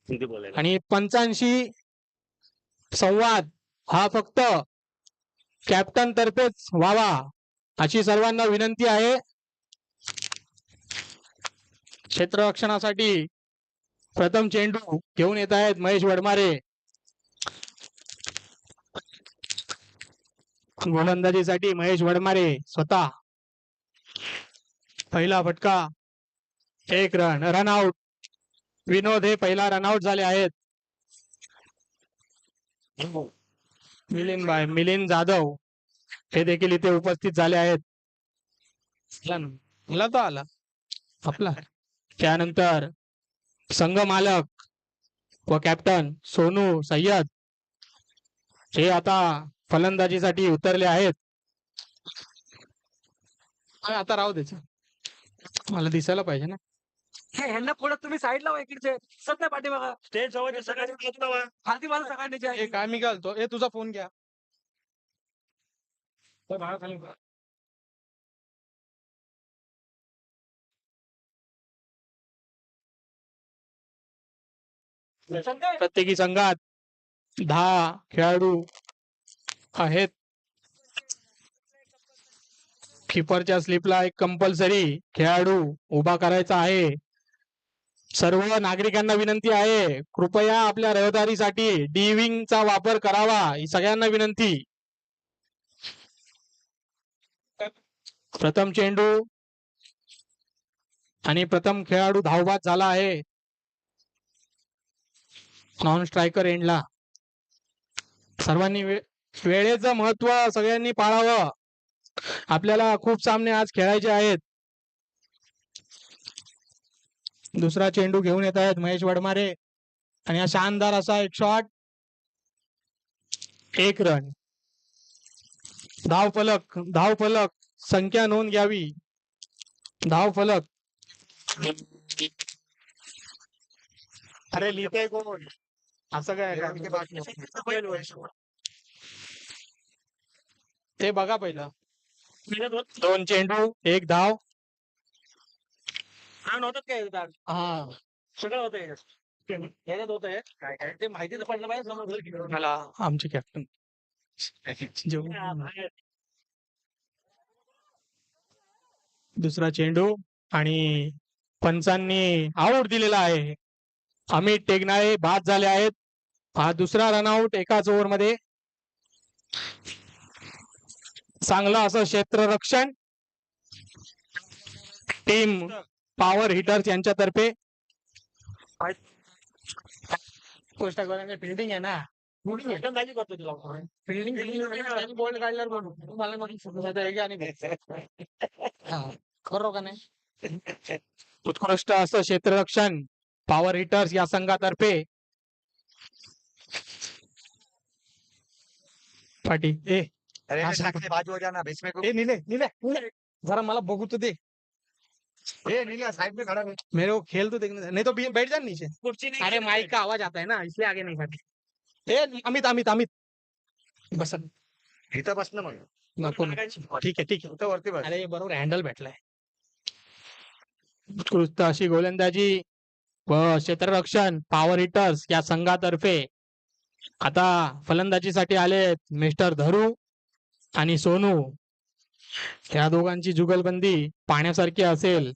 आणि पंचांशी संवाद हा फक्त कॅप्टन तर्फेच व्हावा अशी सर्वांना विनंती आहे. क्षेत्ररक्षणासाठी प्रथम चेंडू घेऊन येत आहेत महेश वडमारे. गोलंदाजीसाठी महेश वडमारे स्वतः. पहिला फटका, 1 रन, रनआउट. विनोद हे पहिला रनआउट झाले आहेत. मिलिंद जाधव हे देखील इथे उपस्थित झाले आहेत. तो आला आपला. त्यानंतर संघ मालक व कॅप्टन सोनू सय्यद हे आता फलंदाजीसाठी उतरले आहेत. आता राहू द्यायचं, मला दिसायला पाहिजे ना. ह्यांना पुढे तुम्ही साईडला वा, इकडचे सध्या पाठी बघा. स्टेज जवळ खालती मला सगळ्यांनी काय मी घालतो. हे तुझा फोन घ्या. प्रत्येकी संघात 10 खेळाडू आहेत. किपरच्या स्लिपला एक कंपल्सरी खेळाडू उभा करायचा आहे. सर्व नागरिकांना विनंती आहे, कृपया आपल्या रहदारीसाठी डी-विंगचा वापर करावा ही सगळ्यांना विनंती. प्रथम चेंडू आणि प्रथम खेळाडू धावबाद झाला आहे. नॉन स्ट्रायकर एंडला. सर्वांनी वेळेचं महत्व सगळ्यांनी पाळावं. आपल्याला खूप सामने आज खेळायचे आहेत. दुसरा चेंडू घेऊन येत आहेत महेश वडमारे आणि हा शानदार असा एक शॉट. 1 रन. धावफलक संख्या नोंद घ्यावी. धावफलक. अरे लिहिते कोण असं काय? ते बघा पहिलं. 2 चेंडू 1 धाव. हा सगळं होतंय काय ते माहिती पडलं पाहिजे. मला आमचे कॅप्टन दुसरा चेंडू आणि पंचांनी आऊट दिलेला आहे. अमित टेगनाळे बाद झाले आहेत. हा दुसरा रनआउट एकाच ओव्हर मध्ये. चांगलं असं क्षेत्ररक्षण टीम पॉवर हिटर्स यांच्यातर्फे. फिल्डिंग आहे ना, बोल्ड काढल्यावर खरं का नाही. उत्कृष्ट असं क्षेत्ररक्षण पॉवर हिटर्स या संघातर्फे. पाटी बाजू हो जाना बीच में नीले जरा मला बघू तो दे. नीला साइड में खड़ा है. मेरे को खेल तो देखने नहीं तो बैठ जा नीचे. अरे माइक का आवाज आता है ना, इसलिए आगे नहीं बढ़ते. अमित बस इथं बस ना मग. नको. ठीक आहे वरती बस. अरे बरोबर हँडल भेटलाय. उत्कृष्ट अशी गोलंदाजी व क्षेत्ररक्षण पॉवर हिटर्स या संघातर्फे. आता फलंदाजीसाठी आले मिस्टर धरू आणि सोनू. या दोघांची जुगलबंदी पाहण्यासारखी असेल.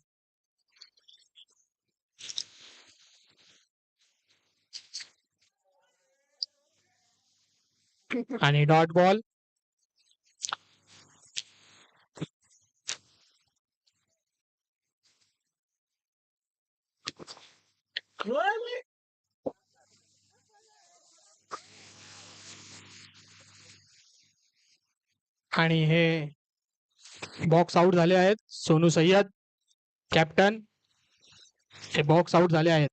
आणि डॉट बॉल. आणि हे बॉक्स आउट झाले आहेत. सोनू सय्यद कॅप्टन हे बॉक्स आउट झाले आहेत.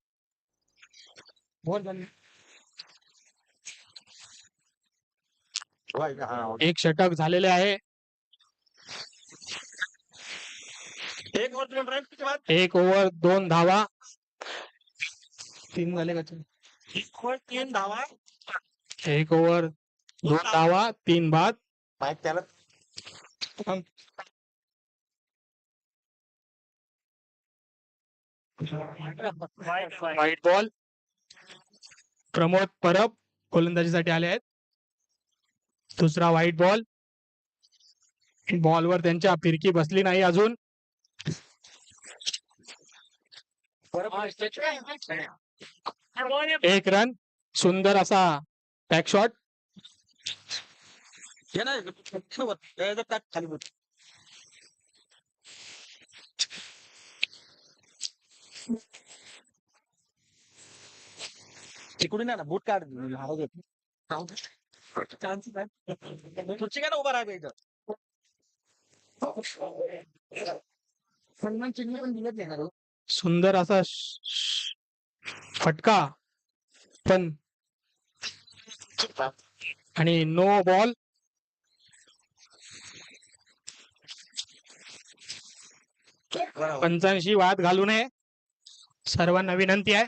एक षटक झालेले आहे. एक ओव्हर 2 धावा. 3 झाले का? 3 धावा. एक ओव्हर 2 धावा 3 बाद. त्याला व्हाईट बॉल. प्रमोद परब गोलंदाजीसाठी आले आहेत. दुसरा व्हाईट बॉल. बॉलवर त्यांच्या फिरकी बसली नाही अजून. एक रन. सुंदर असा बॅक शॉट. तिकडून ना बूट काढ चान्स तुझी काय उभा राहायचं इथं. सन्मान चिन्ह पण दिलंच नाही ना रो. सुंदर असा फटका पण आणि नो बॉल. पंचांशी वाद घालू नये सर्वांना विनंती आहे.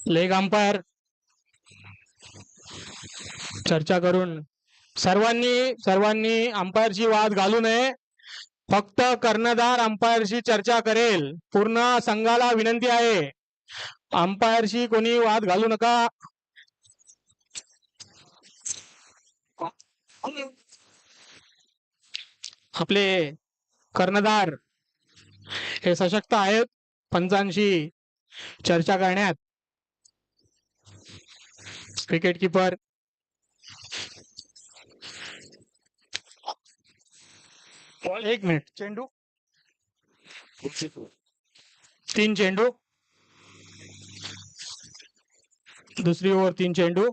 लेग अंपायर चर्चा करून सर्वांनी अंपायरशी वाद घालू नये. फक्त कर्णधार अंपायरशी चर्चा करेल. पूर्ण संघाला विनंती आहे अंपायरशी कोणी वाद घालू नका. आपले कर्णधार हे सशक्त आहेत पंचांशी चर्चा करण्यात. विकेट किपर एक मिनिट. चेंडू 3 चेंडू. दुसरी ओव्हर 3 चेंडू.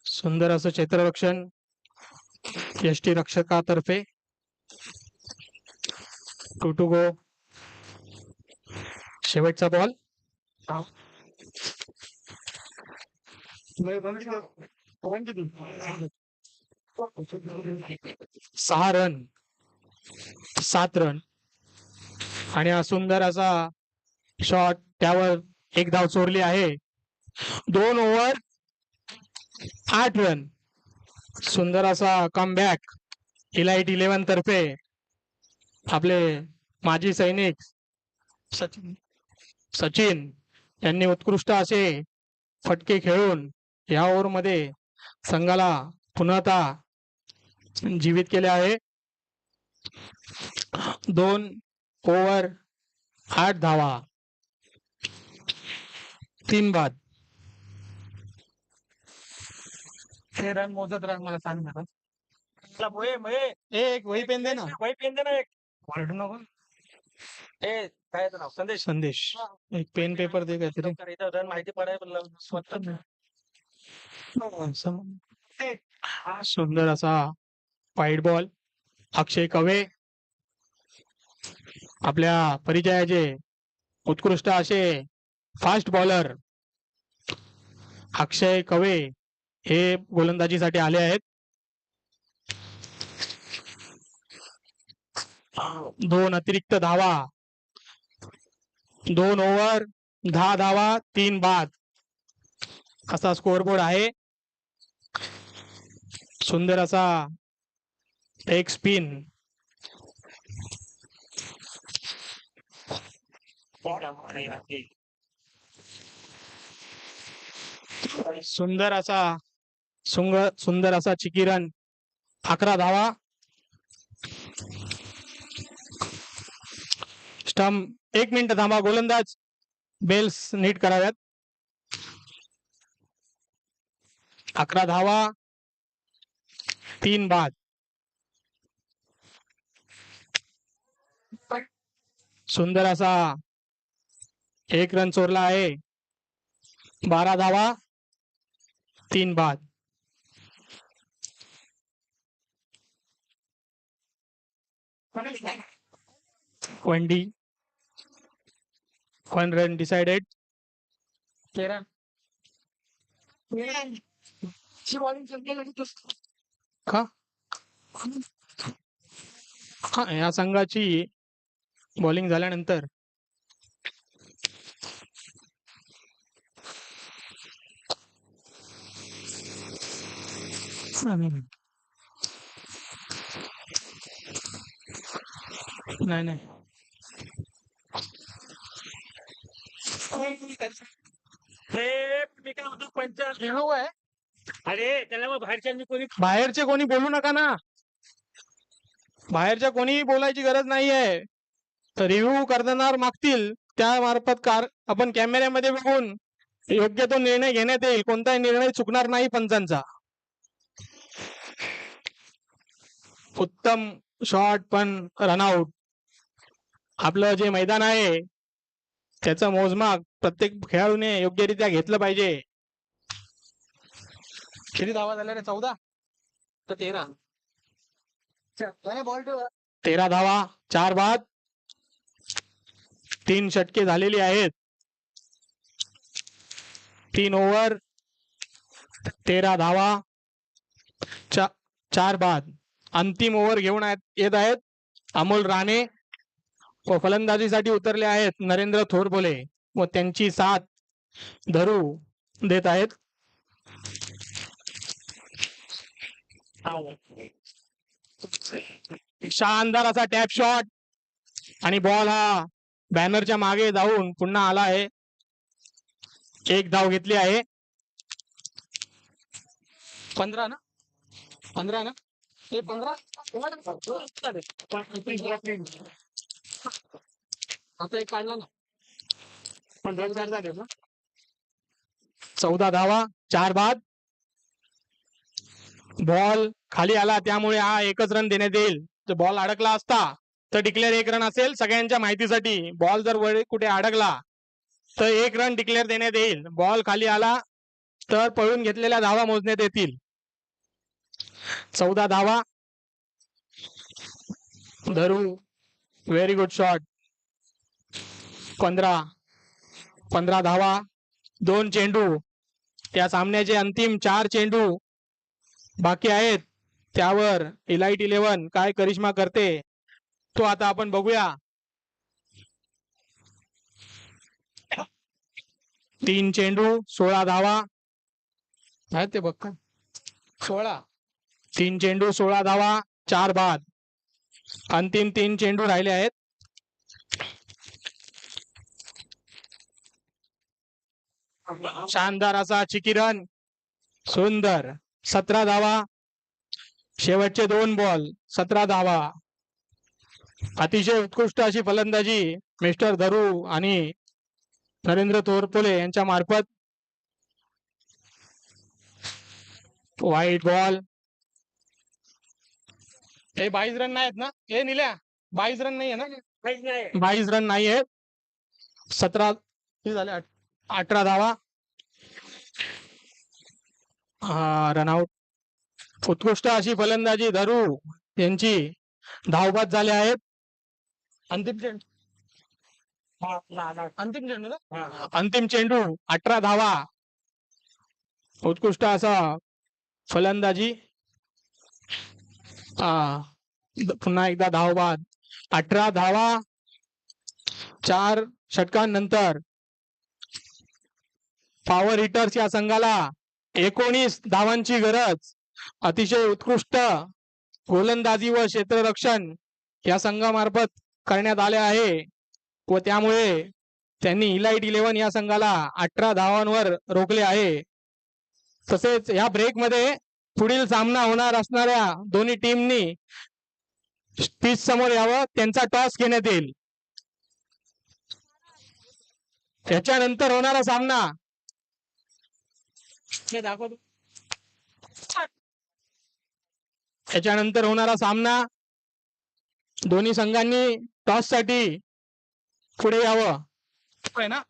सुंदर असं क्षेत्ररक्षण यष्टी रक्षकातर्फे. 2 to go. शेवटचा बॉल. 6 रन 7 रन आणि हा सुंदर असा शॉट. त्यावर एक धाव चोरली आहे. 2 ओव्हर 8 रन. सुंदर असा कमबॅक इलाइट 11 तर्फे. आपले माजी सैनिक सचिन यांनी उत्कृष्ट असे फटके खेळून या ओव्हर मध्ये संघाला पुन्हा जीवित केले आहे. 2 ओव्हर 8 धावा 3 बाद. हे रन मोजत रन मला सांग ना. एक वही पेन दे ना. वही पेन दे ना एक. वाढू नको. ए काय नाव संदेश संदेश एक पेन पेपर दे काहीतरी. इथं रन माहिती पडाय सुंदर असा वाईट बॉल. अक्षय कवे आपल्या परिचयाचे उत्कृष्ट असे फास्ट बॉलर अक्षय कवे हे गोलंदाजीसाठी आले आहेत. 2 अतिरिक्त धावा 2 ओव्हर 10 धावा 3 बाद असा स्कोअरबोर्ड आहे. सुंदर असा एक स्पिन. सुंदर असा चिकी रन 11 धावा. स्टंप 1 मिनिट थांबा. गोलंदाज बेल्स नीट कराव्यात. 11 धावा 3 बाद. सुंदर असा 1 रन चोरला आहे. 12 धावा 3 बाद. वनडी 1 रन डिसाइडेड. का या संघाची बॉलिंग झाल्यानंतर नाही मी काय म्हणतो पंचायत रिव्ह्यू आहे, अरे त्याला मग बाहेरच्यांनी कोणी बाहेरचे कोणी बोलू नका ना, बाहेरच्या कोणीही बोलायची गरज नाहीये. रिव्ह्यू करणार मागतील त्या मार्फत आपण कॅमेऱ्यामध्ये बघून योग्य तो निर्णय घेण्यात येईल. कोणताही निर्णय चुकणार नाही पंचांचा. उत्तम शॉट पण रनआउट. आपलं जे मैदान आहे त्याचं मोजमाप प्रत्येक खेळाडूने योग्यरित्या घेतलं पाहिजे. किती धावा झाल्या रे? 14 तर 13 बॉल 13 धावा, 4 बाद, 3 षटके झालेली आहेत. 3 ओव्हर, 13 धावा, 4 बाद. अंतिम ओव्हर घेऊन येत आहेत अमोल राणे व फलंदाजीसाठी उतरले आहेत नरेंद्र थोरबोले व त्यांची साथ धरू देत आहेत. शानदार असा टॅप शॉट आणि बॉल हा बॅनरच्या मागे जाऊन पुन्हा आला आहे. एक धाव घेतली आहे. 15 ना, 15 ना, हे 15 आता एक काढला ना, 15 झाले ना. 14 धावा, 4 बाद. बॉल खाली आला त्यामुळे हा एकच रन देण्यात येईल. जर बॉल अडकला असता तर डिक्लेअर 1 रन असेल. सगळ्यांच्या माहितीसाठी बॉल जर वर कुठे अडकला तर 1 रन डिक्लेअर देण्यात येईल. बॉल खाली आला तर पळून घेतलेल्या धावा मोजण्यात येतील. 14 धावा, धरू व्हेरी गुड शॉट. 15 धावा, 2 चेंडू. त्या सामन्याचे अंतिम 4 चेंडू बाकी आहेत. त्यावर इलाइट 11 काय करिश्मा करते तो आता आपण बघूया. 3 चेंडू, 16 धावा आहेत ते बघ का, 16. 3 चेंडू, 16 धावा, 4 बाद. अंतिम 3 चेंडू राहिले आहेत. शानदार असा चिकी रन, सुंदर. 17 धावा, शेवटचे 2 बॉल, 17 धावा. अतिशय उत्कृष्ट अशी फलंदाजी मिस्टर धरू आणि नरेंद्र तोरपोले यांच्या मार्फत. वाईट बॉल. हे 22 रन नाहीत ना, हे निल्या 22 रन नाही आहे ना, 22 रन नाही आहेत. 17 झाले, 18 धावा, रनआउट. उत्कृष्ट अशी फलंदाजी धरू यांची. धावबाद झाले आहेत. अंतिम चेंडू, अंतिम चेंडू ना, अंतिम चेंडू, 18 धावा. उत्कृष्ट असा फलंदाजी. पुन्हा एकदा धावबाद. 18 धावा 4 षटकांनंतर पॉवर हिटर्स या संघाला 19 धावांची गरज. अतिशय उत्कृष्ट गोलंदाजी व क्षेत्ररक्षण या संघामार्फत करण्यात आले आहे व त्यामुळे त्यांनी इलाइट 11 या संघाला 18 धावांवर रोखले आहे. तसेच या ब्रेक मध्ये पुढील सामना होणार असणाऱ्या दोन्ही टीमनी पिच समोर यावं, त्यांचा टॉस घेण्यात येईल. त्याच्यानंतर होणारा सामना दाखवतो. त्याच्यानंतर होणारा सामना दोन्ही संघांनी टॉस साठी पुढे यावं. आहे ना,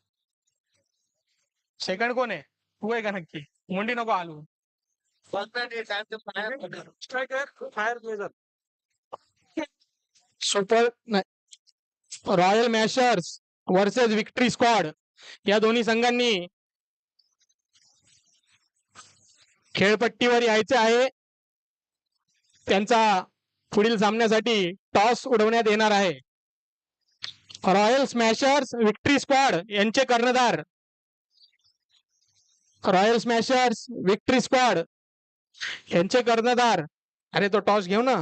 सेकंड कोण आहे? तू आहे का नक्की? मुंडी नको आलू. Super royal mashers versus victory squad या दोन्ही संघांनी खेळपट्टीवर यायचे आहे. त्यांचा पुढील सामन्यासाठी टॉस उडवण्यात येणार आहे. रॉयल स्मॅशर्स विक्ट्री स्क्वॉड यांचे कर्णधार, रॉयल स्मॅशर्स विक्ट्री स्क्वॉड यांचे कर्णधार. अरे तो टॉस घेऊ ना.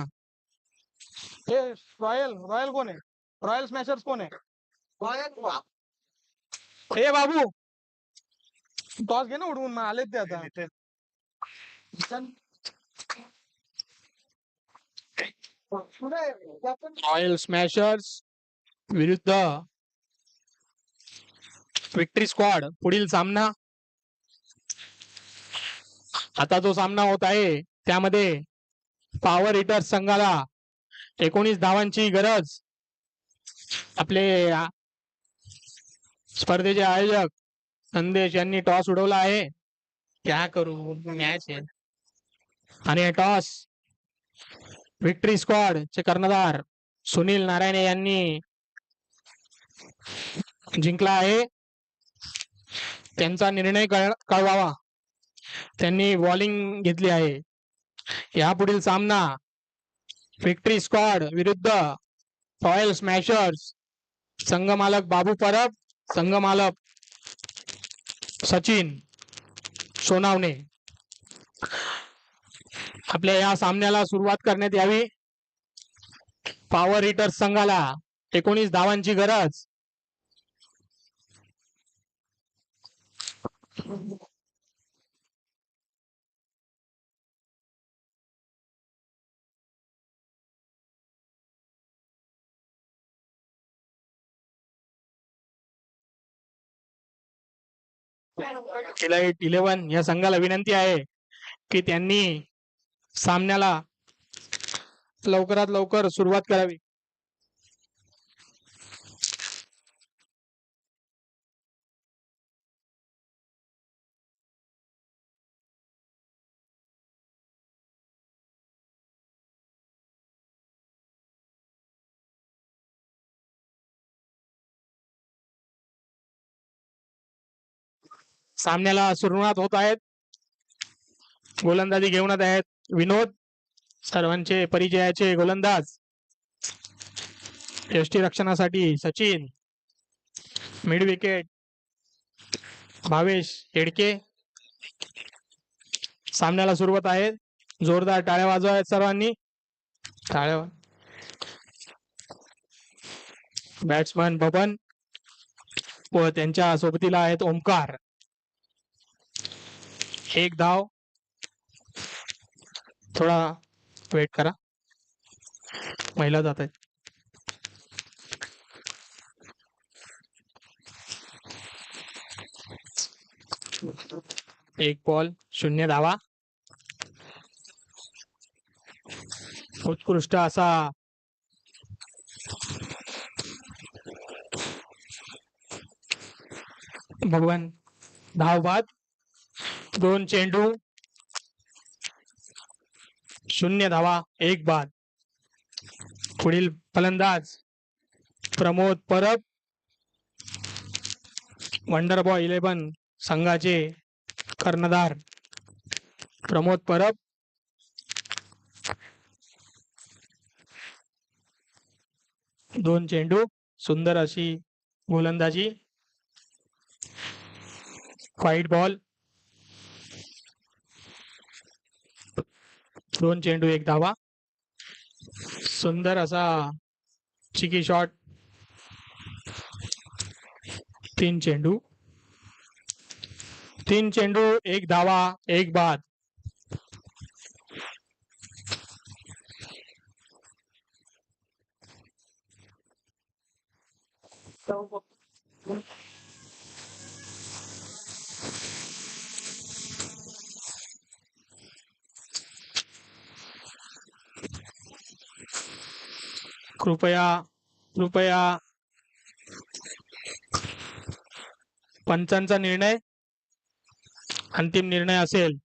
हे रॉयल कोण आहे? रॉयल स्मॅशर्स कोण आहे? ए बाबू टॉस घे ना उडवून, मग आलेत ते आता. रॉयल स्मॅशर्स विरुद्ध विक्ट्री स्क्वॉड. पुढील सामना. आता जो सामना होत आहे त्यामध्ये पॉवर हिटर्स संघाला 19 धावांची गरज. आपले स्पर्धेचे आयोजक संदेश यांनी टॉस उडवला आहे. क्या करू, मॅच आहे. आणि टॉस विक्ट्री स्क्वॉड चे कर्णधार सुनील नारायणे यांनी जिंकला आहे. त्यांचा निर्णय कळवावा. त्यांनी बॉलिंग घेतली आहे. यापुढील सामना विक्ट्री स्क्वॉड विरुद्ध रॉयल स्मॅशर्स. संघमालक बाबू परब, संघमालक सचिन सोनावणे. आपल्या या सामन्याला सुरुवात करण्यात यावी. पॉवर हिटर्स संघाला 19 धावांची गरज. इलाइट 11 या संघाला विनंती आहे की त्यांनी सामन्याला लवकरात लवकर सुरुवात करावी. सामन्याला सुरुवात होत आहेत. गोलंदाजी घेऊन आहेत विनोद, सर्वांचे परिचयाचे गोलंदाज. यष्टीरक्षणासाठी सचिन, मिड विकेट भावेश हेडके. सामन्याला सुरुवात आहे. जोरदार टाळ्या वाजवायत सर्वांनी. टाळ्या. बॅट्समन बबन व त्यांच्या सोबतीला आहेत ओमकार. एक धाव. थोडा वेट करा, महिला जात आहेत. एक बॉल 0 धावा. उत्कृष्ट असा भगवान धाव बाद. 2 चेंडू 0 धावा 1 बाद. पुढील फलंदाज प्रमोद परब, वंडर बॉय 11 संघाचे कर्णधार प्रमोद परब. दोन चेंडू, सुंदर अशी गोलंदाजी. White ball. 2 चेंडू 1 धावा. सुंदर असा चिकी शॉट. 3 चेंडू 1 धावा 1 बाद. कृपया पंचांचा निर्णय अंतिम निर्णय असेल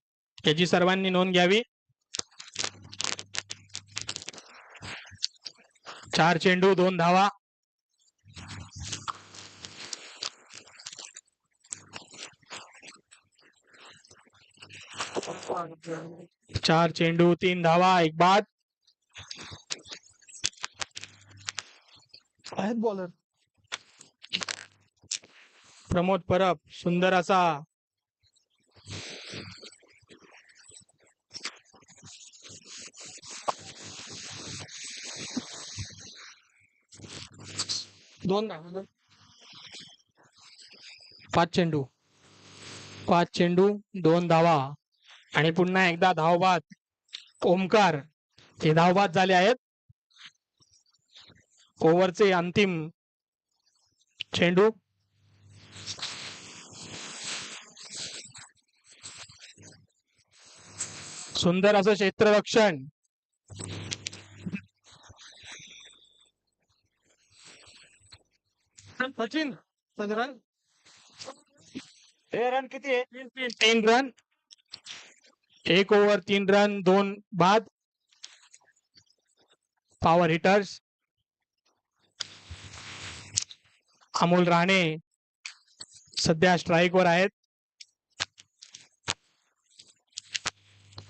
याची सर्वांनी नोंद घ्यावी. 4 चेंडू 2 धावा. चार चेंडू 3 धावा 1 बाद. आहेत बॉलर प्रमोद परब, सुंदर असा दोन धावा. 5 चेंडू 2 धावा आणि पुन्हा एकदा धावबाद ओमकार हे धावबाद झाले आहेत. ओव्हरचे अंतिम चेंडू सुंदर असं क्षेत्ररक्षण सचिन रन हे रन किती आहे? 3 रन 1 ओव्हर 3 रन 2 बाद. पॉवर हिटर्स अमोल राणे सध्या स्ट्राईक वर आहेत.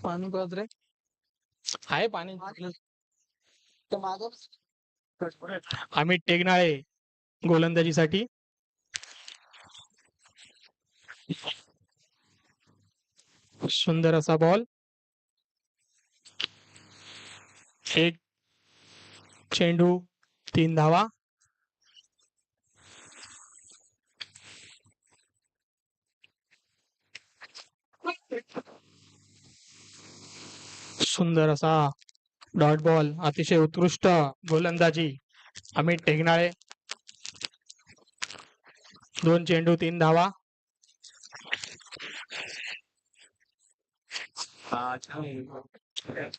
पाणी पाहत रे आहे पाणी. अमित टेगनाळे गोलंदाजीसाठी. सुंदर असा बॉल. 1 चेंडू 3 धावा. सुंदर असा डॉट बॉल. अतिशय उत्कृष्ट गोलंदाजी अमित टेगनाळे. 2 चेंडू 3 धावा.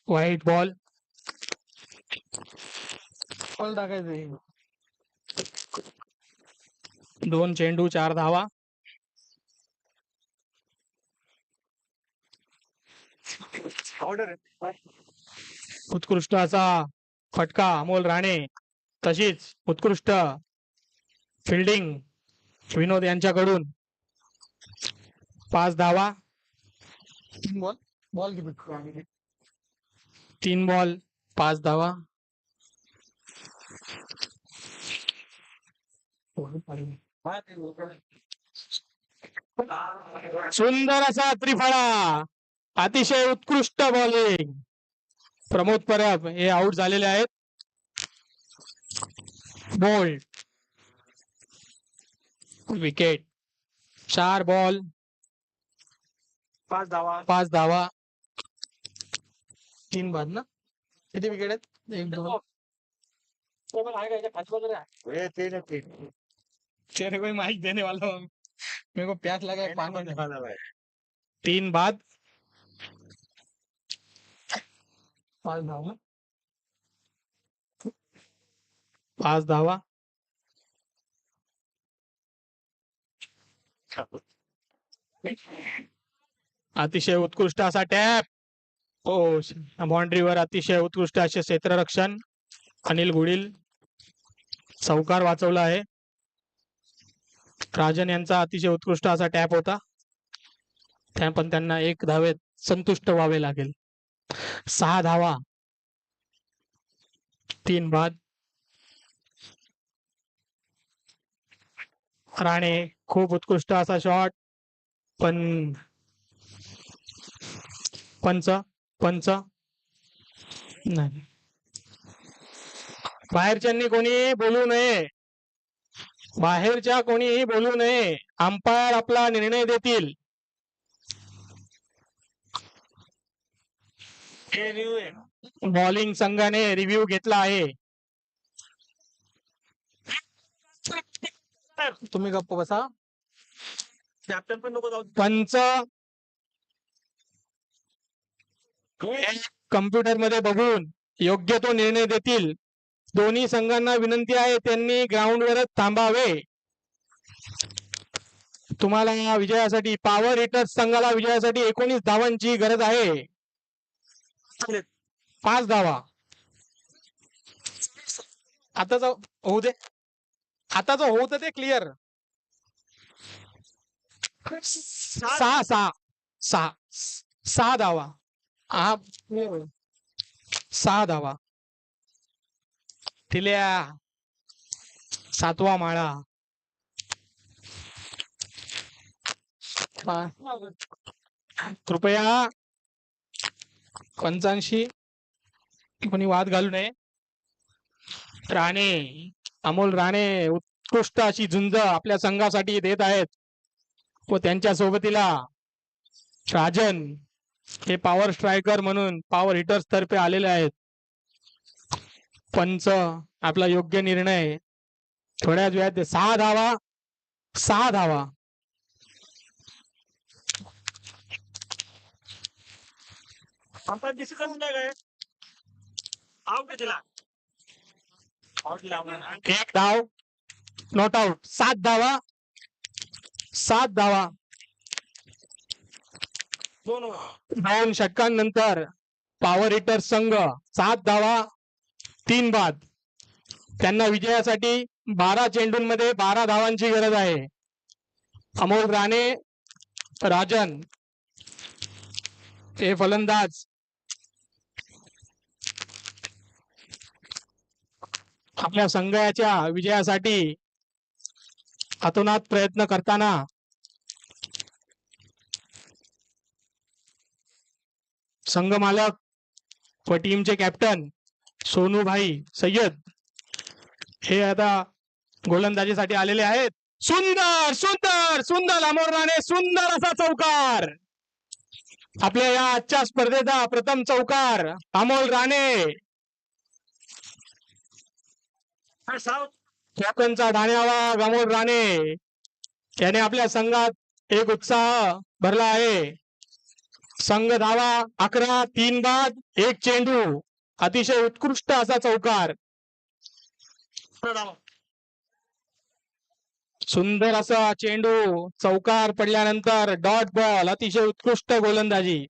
व्हाईट बॉल टाकायचं. 2 चेंडू 4 धावा. उत्कृष्ट असा फटका अमोल राणे. तशीच उत्कृष्ट फिल्डिंग विनोद यांच्याकडून. 5 धावा. 3 बॉल 5 धावा. सुंदर असा त्रिफळा. अतिशय उत्कृष्ट बॉलिंग. प्रमोद परब हे आउट झालेले आहेत. Bold wicket. 4 बॉल 5 धावा. 5 धावा. 3 बाद ना. किती विकेट आहेत? 1 2 तेरे को माइक देने वाला हूँ. मेरे को प्यास लगा है पानी में. 3 बाद 5 धावा. 5 धावा. अतिशय उत्कृष्ट असा टॅप. बाउंड्रीवर अतिशय उत्कृष्ट असे क्षेत्ररक्षण अनिल गुडिल. चौकार वाचवला आहे. राजन यांचा अतिशय उत्कृष्ट असा टॅप होता. पण त्यांना 1 धावेत संतुष्ट व्हावे लागेल. 6 धावा 3 बाद. राणे खूप उत्कृष्ट असा शॉट. पण पंच नाही. बाहेरच्यांनी कोणी बोलू नये. बाहेरच्या कोणीही बोलू नये. अंपायर आपला निर्णय देतील. बॉलिंग संघाने रिव्ह्यू घेतला आहे. तुम्ही गप्प बसा. कॅप्टन पण नको जाऊ. पंच कम्प्युटर मध्ये बघून योग्य तो निर्णय देतील. दोन्ही संघांना विनंती आहे त्यांनी ग्राउंडवरच थांबावे. तुम्हाला विजयासाठी पॉवर हिटर्स संघाला विजयासाठी 19 धावांची गरज आहे. 5 धावा. आताच होऊ दे. आताच होत ते क्लिअर. 6 धावा. 6 धावा. तिल्या 7वा माळा. कृपया पंचांशी कोणी वाद घालू नये. राणे अमोल राणे उत्कृष्ट अशी झुंज आपल्या संघासाठी देत आहेत. व त्यांच्या सोबतीला राजन हे पॉवर स्ट्रायकर म्हणून पॉवर हिटर्स तर्फे आलेले आहेत. पंच आपला योग्य निर्णय थोड्याच वेळात 6 धावा 6 धावा. आपण डिसिजन नाही काय आउट दिला एक धाव नॉट आउट. 7 धावा 7 धावा. 2 षटकांनंतर पॉवर हिटर संघ 7 धावा 3 बाद. त्यांना विजयासाठी 12 चेंडूंमध्ये 12 धावांची गरज आहे. अमोल राणे राजन हे फलंदाज आपल्या संघाच्या विजयासाठी अतोनात प्रयत्न करताना संघ मालक व टीमचे कॅप्टन सोनूभाई सय्यद हे आता गोलंदाजीसाठी आलेले आहेत. सुंदर सुंदर सुंदर अमोल राणे सुंदर असा चौकार. आपल्या या आजच्या स्पर्धेचा प्रथम चौकार अमोल राणे. कॅप्टनचा धान्यावा अमोल राणे याने आपल्या संघात एक उत्साह भरला आहे. संघ धावा 11 3 बाद 1 चेंडू. अतिशय उत्कृष्ट असा चौकार. सुंदर असा चेंडू चौकार पडल्यानंतर डॉट बॉल. अतिशय उत्कृष्ट गोलंदाजी.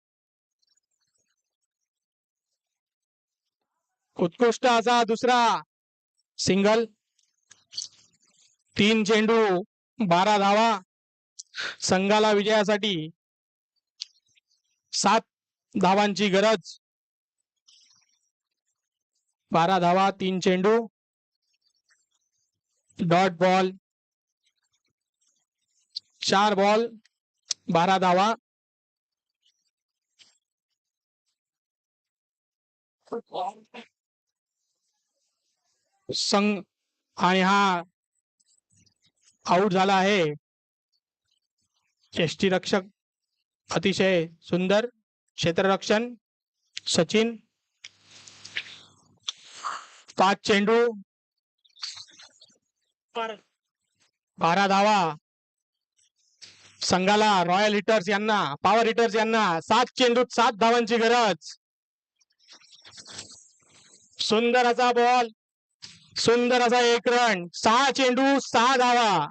उत्कृष्ट असा दुसरा सिंगल. 3 चेंडू 12 धावा. संघाला विजयासाठी 7 धावांची गरज. 12 धावा 3 चेंडू डॉट बॉल. 4 बॉल 12 धावा. संघ आणि हा आउट झाला आहे. यष्टीरक्षक अतिशय सुंदर क्षेत्ररक्षण सचिन. 5 चेंडू 12 धावा. संघाला रॉयल हिटर्स यांना पॉवर हिटर्स यांना 7 चेंडूत 7 धावांची गरज. सुंदर असा बॉल सुंदर असा 1 रन. 6 चेंडू 6 धावा.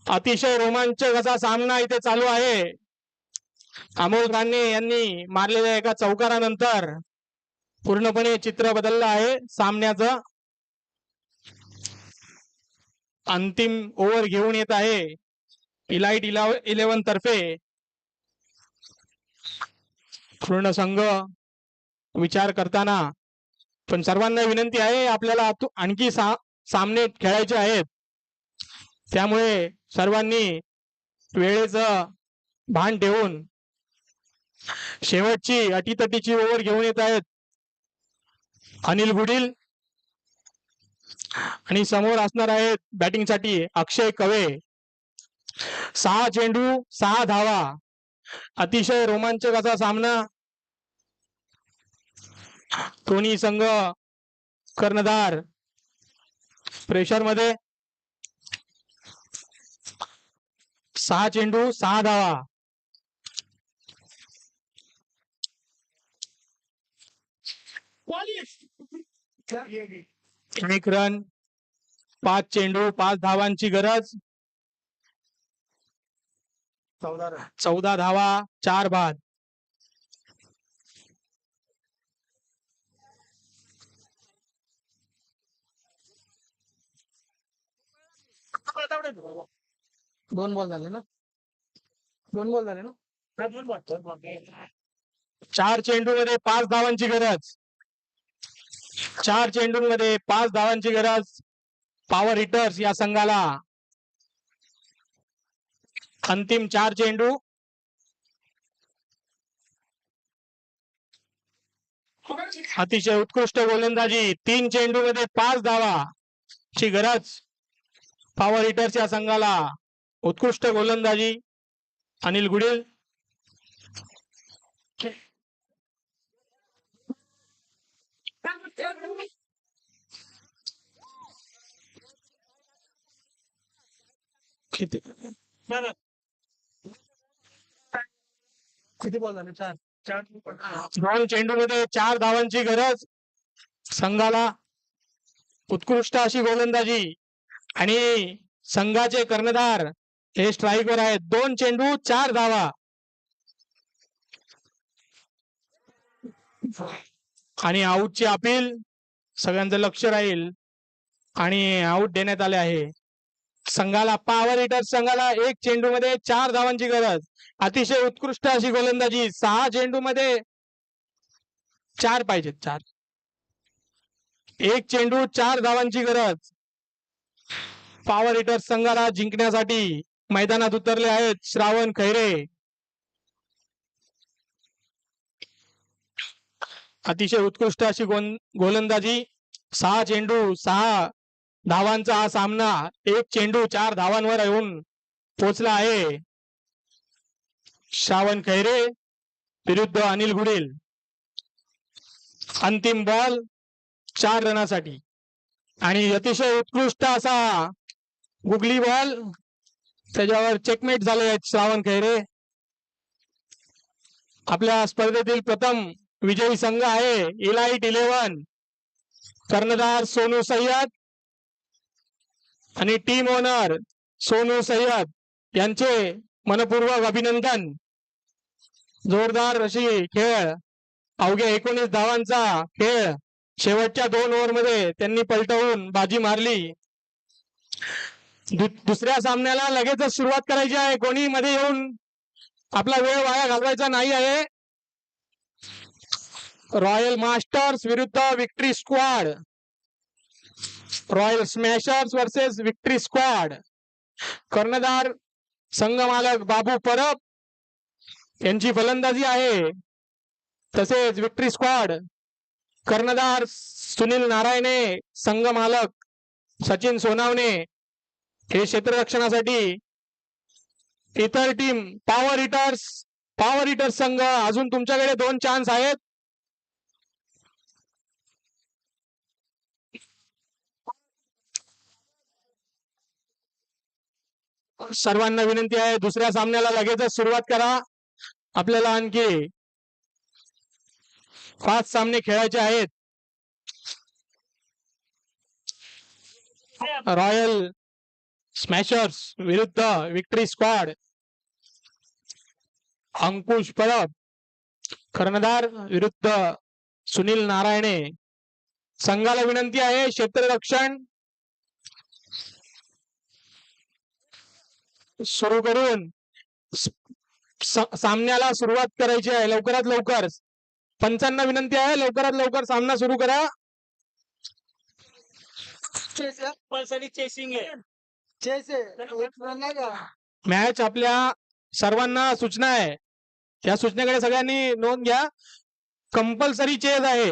अतिशय रोमांचक असा सामना इथे चालू आहे. अमोल राणे यांनी मारलेल्या एका चौकारानंतर पूर्णपणे चित्र बदललं आहे सामन्याचं. अंतिम ओव्हर घेऊन येत आहे इलाइट 11 तर्फे. पूर्ण संघ विचार करताना पण सर्वांना विनंती आहे आपल्याला आणखी सामने खेळायचे आहेत. त्यामुळे सर्वांनी वेळेचं भान ठेवून शेवटची अटीतटीची ओव्हर घेऊन येत आहेत अनिल गुडील आणि समोर असणार आहेत बॅटिंगसाठी अक्षय कवे. 6 चेंडू 6 धावा. अतिशय रोमांचक असा सामना. दोन्ही संघ कर्णधार प्रेशर मध्ये. 6 चेंडू 6 धावा. एक रन 5 चेंडू 5 धावांची गरज. 14 धावा 4 बाद. दोन बॉल झाले ना 4 चेंडूमध्ये 5 धावांची गरज. 4 चेंडूंमध्ये 5 धावांची गरज पॉवर हिटर्स या संघाला. अंतिम 4 चेंडू. अतिशय उत्कृष्ट गोलंदाजी. 3 चेंडूमध्ये 5 धावा ची गरज पॉवर हिटर्स या संघाला. उत्कृष्ट गोलंदाजी अनिल गुडिल. किती किती बॉल झाले? 4 दोन चेंडूमध्ये 4 धावांची गरज संघाला. उत्कृष्ट अशी गोलंदाजी आणि संघाचे कर्णधार हे स्ट्राईकवर आहेत. 2 चेंडू 4 धावा आणि आऊटची अपील. सगळ्यांचं लक्ष राहील आणि आऊट देण्यात आले आहे. संघाला पॉवर हिटर्स संघाला 1 चेंडू मध्ये 4 धावांची गरज. अतिशय उत्कृष्ट अशी गोलंदाजी. 6 चेंडू मध्ये 4 पाहिजेत. 4 1 चेंडू 4 धावांची गरज. पॉवर हिटर्स संघाला जिंकण्यासाठी मैदानात उतरले आहेत श्रावण खैरे. अतिशय उत्कृष्ट अशी गोलंदाजी. 6 चेंडू 6 धावांचा हा सामना 1 चेंडू 4 धावांवर येऊन पोहोचला आहे. श्रावण खैरे विरुद्ध अनिल गुडिल. अंतिम बॉल 4 रनासाठी आणि अतिशय उत्कृष्ट असा गुगली बॉल. त्याच्यावर चेकमेट झाले आहेत श्रावण खैरे. आपल्या स्पर्धेतील प्रथम विजयी संघ आहे इलाइट 11. कर्णधार सोनू सय्यद आणि टीम ओनर सोनू सय्यद यांचे मनपूर्वक अभिनंदन. जोरदार अशी खेळ. अवघ्या 19 धावांचा खेळ शेवटच्या 2 ओव्हरमध्ये त्यांनी पलटवून बाजी मारली. दुसऱ्या सामन्याला लगेचच सुरुवात करायची आहे. कोणी मध्ये येऊन आपला वेळ वाया घालवायचा नाही आहे. रॉयल मास्टर्स विरुद्ध victory squad. Royal smashers versus victory squad. कर्णधार संघ मालक बाबू परब यांची फलंदाजी आहे. तसेच विक्ट्री स्क्वॉड कर्णधार सुनील नारायणे, संघ मालक सचिन सोनावणे हे क्षेत्ररक्षणासाठी. इतर टीम पॉवर हिटर्स संघ. अजून तुमच्याकडे 2 चान्स आहेत. सर्वांना विनंती आहे दुसऱ्या सामन्याला लगेचच सुरुवात करा. आपल्याला आणखी 5 सामने खेळायचे आहेत. रॉयल स्मॅशर्स विरुद्ध विक्ट्री स्क्वॉड. अंकुश परब कर्णधार विरुद्ध सुनील नारायणे. संघाला विनंती आहे क्षेत्ररक्षण सुरू करून सामन्याला सुरुवात करायची आहे लवकरात लवकर. पंचांना विनंती आहे लवकरात लवकर सामना सुरू करा. मॅच आपल्या सर्वांना सूचना आहे. या सूचनेकडे सगळ्यांनी नोंद घ्या. कंपल्सरी चेज आहे.